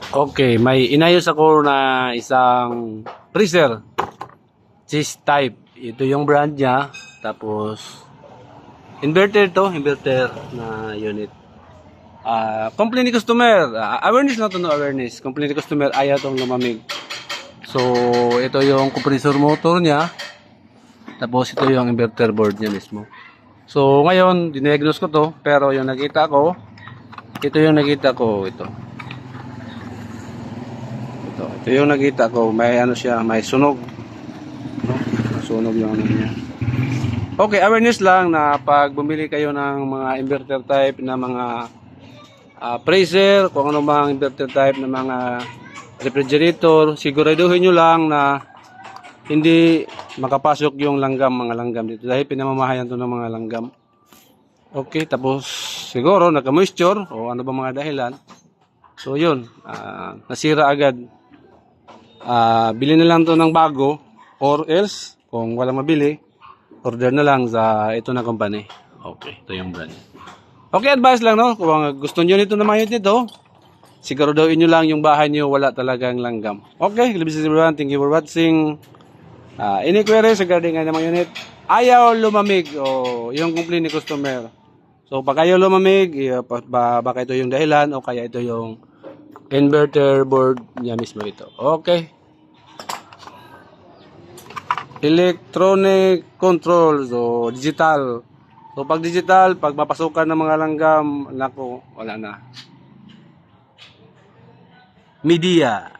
Okay, may inayos ako na isang freezer. Cheese type. Ito yung brand niya. Tapos, inverter to. Inverter na unit. Complaint ni customer. Awareness na to, no awareness. Complaint ni customer, ayaw tong lumamig. So, ito yung compressor motor niya. Tapos, ito yung inverter board niya mismo. So, ngayon, dinegnose ko to. Pero yung nakita ko, ito yung nakita ko. Ito yung nakita ko. May ano siya, may sunog. No? Sunog yung ano niya. Okay, awareness lang na pag bumili kayo ng mga inverter type na mga freezer, kung ano mga inverter type na mga refrigerator, siguraduhin nyo lang na hindi makapasok yung langgam, mga langgam dito dahil pinamamahayan to ng mga langgam. Okay, tapos siguro nagka-moisture o ano ba mga dahilan. So yun, nasira agad. Bili na lang to ng bago or else kung walang mabili, order na lang sa ito na company. Okay, ito yung brand. Okay, advice lang, no? Kung gusto nyo nito na mga unit nito, siguraduhin nyo lang yung bahay nyo wala talagang langgam. Okay, ladies and everyone, thank you for watching. Any queries regarding ng mga unit? Ayaw lumamig o yung complaint ni customer. So, pag ayaw lumamig, baka ito yung dahilan o kaya ito yung inverter board niya mismo ito. Okay. Electronic controls o digital. So, pag digital, pag mapasukan ng mga langgam, nako, wala na. Media.